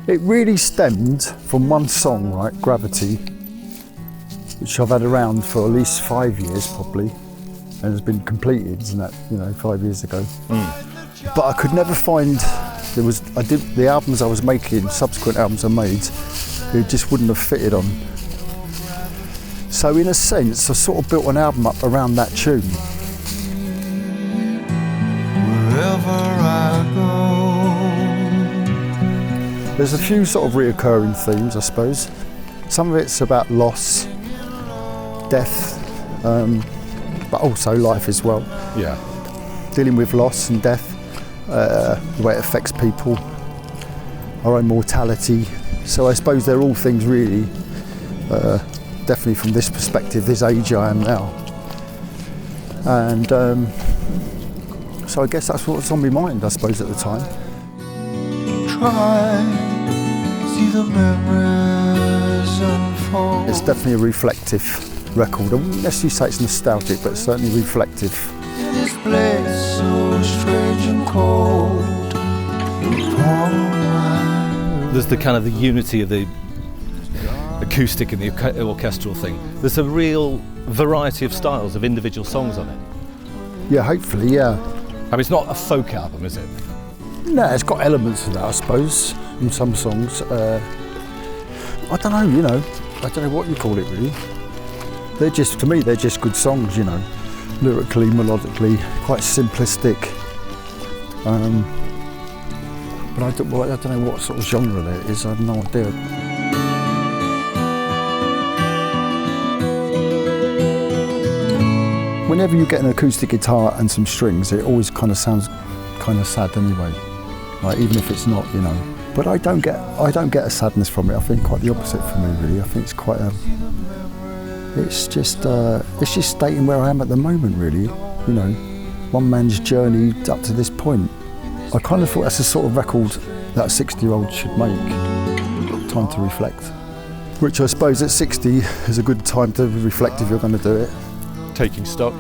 It really stemmed from one song, right, Gravity, which I've had around for at least 5 years probably, and has been completed, isn't that, 5 years ago. But I could never find, the albums I was making, subsequent albums I made, it just wouldn't have fitted on. So in a sense, I sort of built an album up around that tune. Wherever I go. There's a few sort of reoccurring themes, I suppose. Some of it's about loss, death, but also life as well. Yeah. Dealing with loss and death, the way it affects people, our own mortality. So I suppose they're all things really, definitely from this perspective, this age I am now. And so I guess that's what's on my mind, I suppose, at the time. Try, see the memories unfold. It's definitely a reflective record. I wouldn't necessarily say it's nostalgic, but it's certainly reflective. In this place so strange and cold. There's the kind of the unity of the acoustic and the orchestral thing. There's a real variety of styles of individual songs on it. Yeah, hopefully, yeah. I mean, it's not a folk album, is it? No, it's got elements of that, I suppose, in some songs. I don't know, I don't know what you call it really. To me, they're just good songs, lyrically, melodically, quite simplistic. But I don't know what sort of genre that is, I have no idea. Whenever you get an acoustic guitar and some strings, it always kind of sounds kind of sad anyway. Like, even if it's not, But I don't get a sadness from it. I think quite the opposite for me, really. I think it's quite it's just stating where I am at the moment, really. One man's journey up to this point. I kind of thought that's the sort of record that a 60-year-old should make. Time to reflect. Which I suppose at 60 is a good time to reflect if you're going to do it. Taking stock,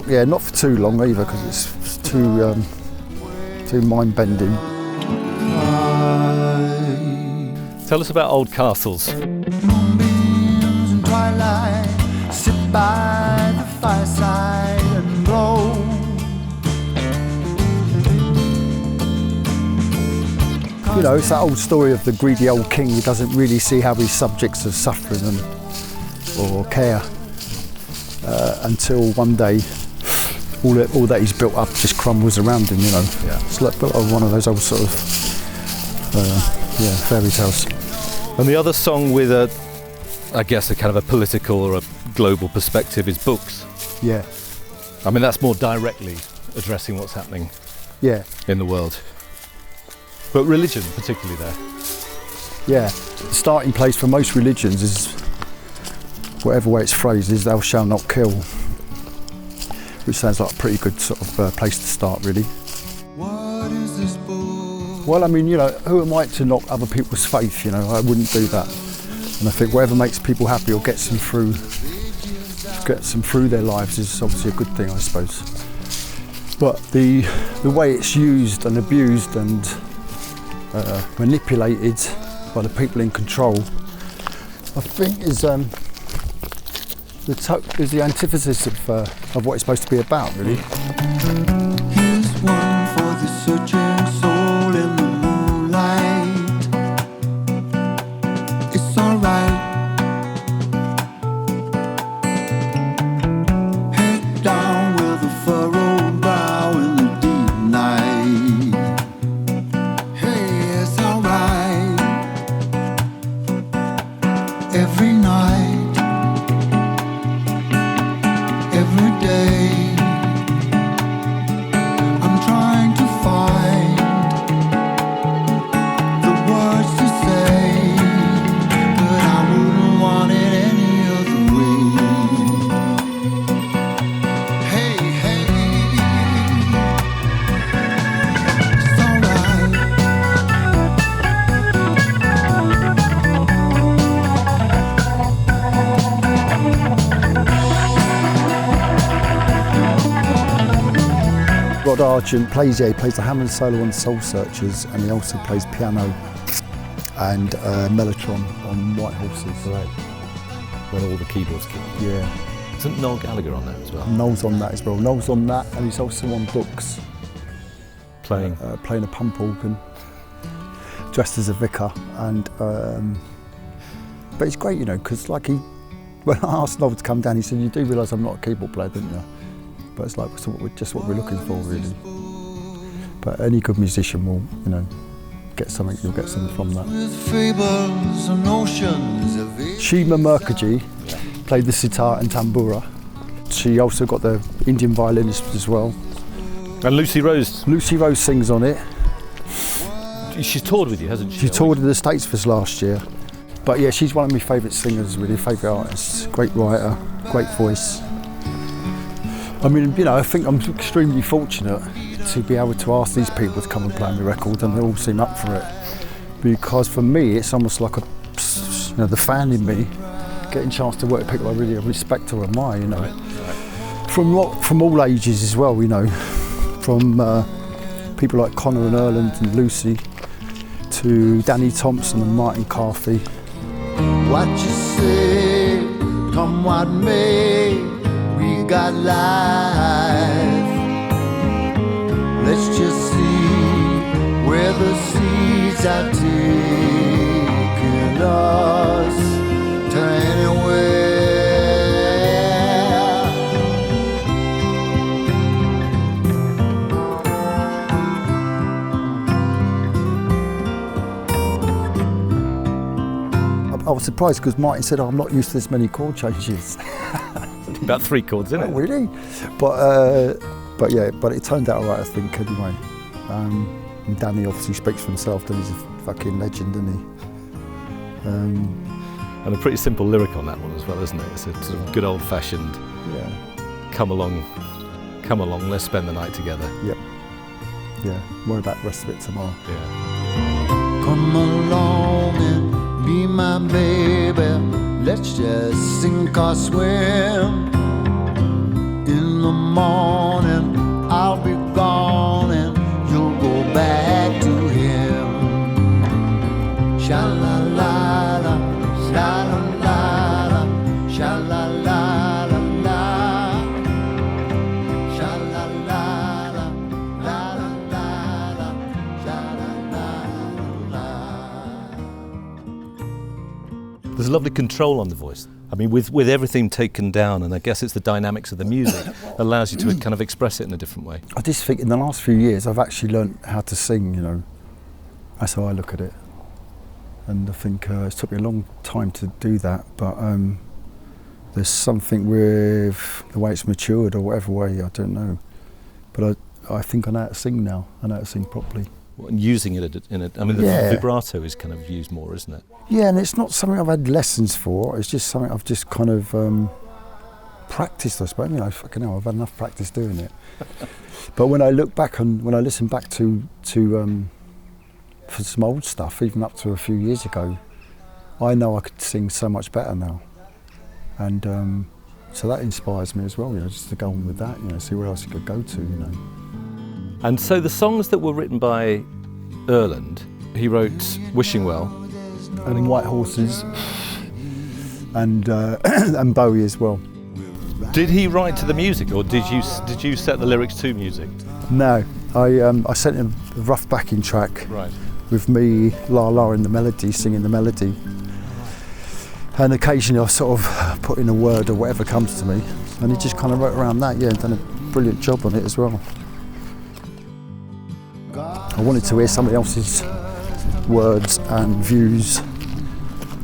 yeah, not for too long either, because it's too mind-bending. Tell us about Old Castles. Moonbeams and twilight, sit by the fireside and blow. It's that old story of the greedy old king who doesn't really see how his subjects are suffering or care until one day all that he's built up just crumbles around him, Yeah. It's like one of those old sort of fairy tales. And the other song with a kind of a political or a global perspective is Books. Yeah. I mean, that's more directly addressing what's happening in the world. But religion particularly there. Yeah. The starting place for most religions is, whatever way it's phrased, is thou shalt not kill. Which sounds like a pretty good sort of place to start, really. What is this book? Well, I mean, who am I to knock other people's faith, I wouldn't do that. And I think whatever makes people happy or gets them through their lives is obviously a good thing, I suppose. But the way it's used and abused and manipulated by the people in control, I think is the antithesis of what it's supposed to be about, really. Here's one for the searching soul in the moonlight. It's alright. Head down with a furrowed brow in the deep night. Hey, it's alright. Every night. Every day, I'm trying to find the words to say, but I wouldn't want it any other way. Hey, it's alright. Rod Argent plays the Hammond solo on Soul Searchers, and he also plays piano and Mellotron on White Horses. Right. When all the keyboards kick. Yeah. Isn't Noel Gallagher on that as well? Noel's on that as well. Noel's on that, and he's also on books. Playing a pump organ, dressed as a vicar, and but it's great, you know, because like when I asked Noel to come down, he said, "You do realise I'm not a keyboard player, didn't you?" But it's like just what we're looking for, really. But any good musician will, you know, get something. You'll get something from that. Shima Mukherjee played the sitar and tambura. She also got the Indian violinist as well. And Lucy Rose. Lucy Rose sings on it. She's toured with you, hasn't she? She toured in the States for us last year. But yeah, she's one of my favourite singers, really, favourite artists. Great writer, great voice. I mean, you know, I think I'm extremely fortunate to be able to ask these people to come and play on the record, and they all seem up for it. Because for me, it's almost like the fan in me, getting a chance to work with people I really respect or admire, you know. From all ages as well, you know. From people like Conor and Erland and Lucy, to Danny Thompson and Martin Carthy. What you say, come what may, we got life. Let's just see where the seeds are taking us to anywhere. I was surprised because Martin said, "I'm not used to this many chord changes." About 3 chords, isn't it? Oh, really? But it turned out all right, I think, anyway. And Danny obviously speaks for himself, that he's a fucking legend, isn't he? And a pretty simple lyric on that one as well, isn't it? It's a sort of good old-fashioned, come along, let's spend the night together. Yep. Yeah, worry about the rest of it tomorrow. Yeah. Come along and be my baby, let's just sink or swim. In the morning, I'll be gone and you'll go back to him. Sha-la-la-la, sha-la-la-la, sha-la-la-la-la, sha-la-la-la, la-la-la-la, sha-la-la-la. There's a lovely control on the voice. I mean, with everything taken down, and I guess it's the dynamics of the music allows you to kind of express it in a different way. I just think in the last few years I've actually learnt how to sing, you know. That's how I look at it. And I think it's took me a long time to do that, but there's something with the way it's matured or whatever way, I don't know. But I think I know how to sing now. I know how to sing properly. And using it in a, I mean, the vibrato is kind of used more, isn't it? Yeah, and it's not something I've had lessons for. It's just something I've just kind of practiced, I suppose. You know, fucking hell, I've had enough practice doing it. But when I look back and when I listen back to for some old stuff, even up to a few years ago, I know I could sing so much better now. And so that inspires me as well, you know, just to go on with that, you know, see where else you could go to, you know. And so the songs that were written by Erland, he wrote Wishing Well. And White Horses, and and Bowie as well. Did he write to the music, or did you set the lyrics to music? No, I sent him a rough backing track with me, La La, in the melody, singing the melody. And occasionally I sort of put in a word or whatever comes to me, and he just kind of wrote around that, and done a brilliant job on it as well. I wanted to hear somebody else's words and views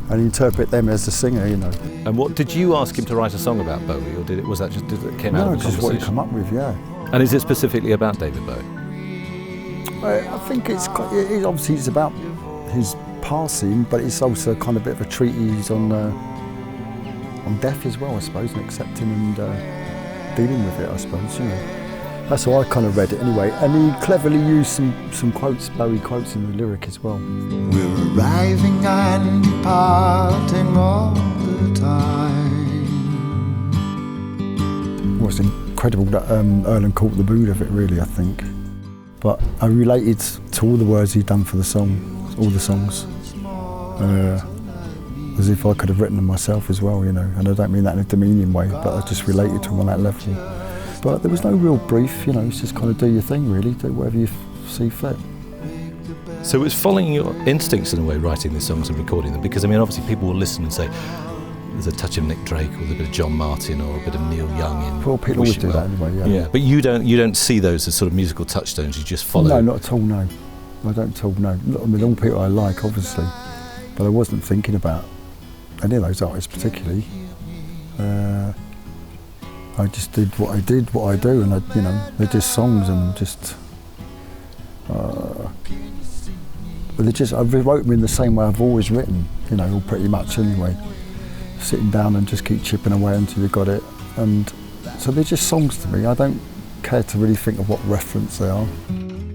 and interpret them as a singer, you know. And what did you ask him to write a song about Bowie, or did it came out of the just what he conversation? come up with, yeah. And is it specifically about David Bowie? I think it's obviously it's about his passing, but it's also kind of a bit of a treatise on death as well, I suppose, and accepting and dealing with it, I suppose, you know. That's how I kind of read it anyway. And he cleverly used some quotes, Bowie quotes in the lyric as well. We're arriving and departing all the time. Well, it's incredible that Erland caught the mood of it, really, I think. But I related to all the words he'd done for the song, all the songs. as if I could have written them myself as well, you know. And I don't mean that in a demeaning way, but I just related to them on that level. But there was no real brief, you know. It's just kind of do your thing, really. Do whatever you see fit. So it was following your instincts in a way, writing these songs and recording them, because I mean, obviously people will listen and say, there's a touch of Nick Drake, or there's a bit of John Martin, or a bit of Neil Young in. Well, people always do that anyway, yeah. Yeah, but you don't see those as sort of musical touchstones. You just follow. No, not at all. No, I don't at all. No, I mean, all people I like, obviously, but I wasn't thinking about any of those artists particularly. I just did what I do, and you know, they're just songs and just. But I wrote them in the same way I've always written, you know, pretty much anyway. Sitting down and just keep chipping away until you got it. And so they're just songs to me. I don't care to really think of what reference they are.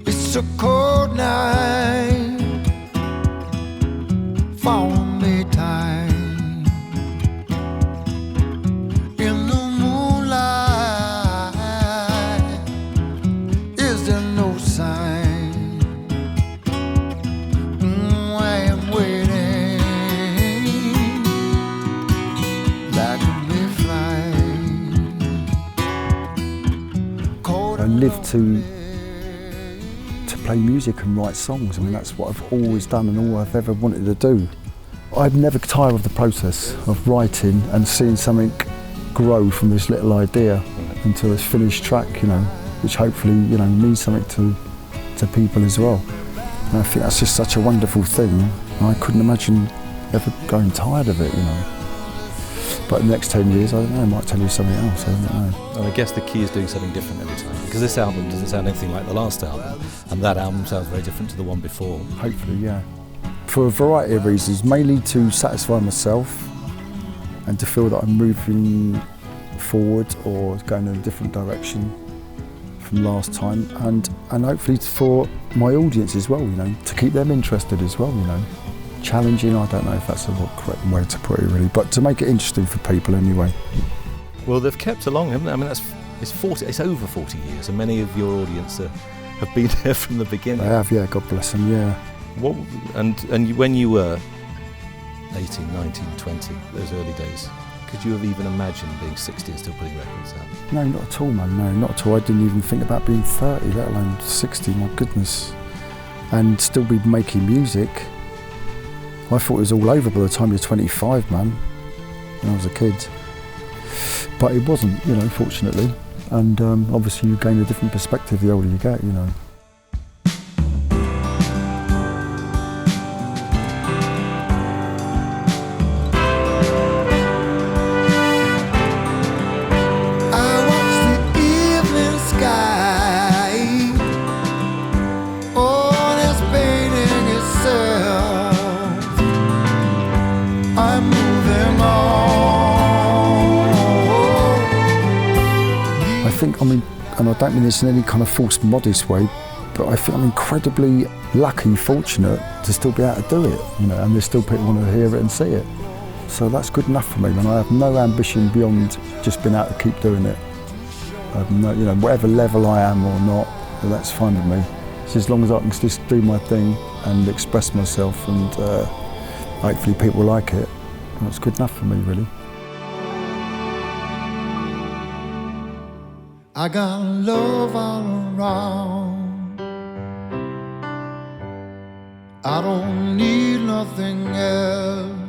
It's a cold night, found me time in the moonlight. Is there no sign? I am waiting like a mayfly. I live to play music and write songs. I mean, that's what I've always done and all I've ever wanted to do. I'd never tire of the process of writing and seeing something grow from this little idea into a finished track, you know, which hopefully, you know, means something to people as well. And I think that's just such a wonderful thing. And I couldn't imagine ever growing tired of it, you know. But the next 10 years, I don't know, I might tell you something else, I don't know. And I guess the key is doing something different every time, because this album doesn't sound anything like the last album, and that album sounds very different to the one before. Hopefully, yeah. For a variety of reasons, mainly to satisfy myself and to feel that I'm moving forward or going in a different direction from last time, and hopefully for my audience as well, you know, to keep them interested as well, you know. Challenging, I don't know if that's the correct way to put it really, but to make it interesting for people anyway. Well, they've kept along, haven't they? I mean, it's over 40 years, and many of your audience have been there from the beginning. They have, yeah, God bless them, yeah. When you were 18, 19, 20, those early days, could you have even imagined being 60 and still putting records out? No, not at all, man, no, not at all. I didn't even think about being 30, let alone 60, my goodness. And still be making music. I thought it was all over by the time you're 25, man, when I was a kid. But it wasn't, you know, fortunately. And obviously you gain a different perspective the older you get, you know. I think, I mean, and I don't mean this in any kind of false, modest way, but I think I'm incredibly lucky, fortunate to still be able to do it, you know, and there's still people want to hear it and see it. So that's good enough for me, and I have no ambition beyond just being able to keep doing it. I have no, you know, whatever level I am or not, well, that's fine with me. It's as long as I can just do my thing and express myself, and hopefully people like it, that's good enough for me, really. I got love all around. I don't need nothing else.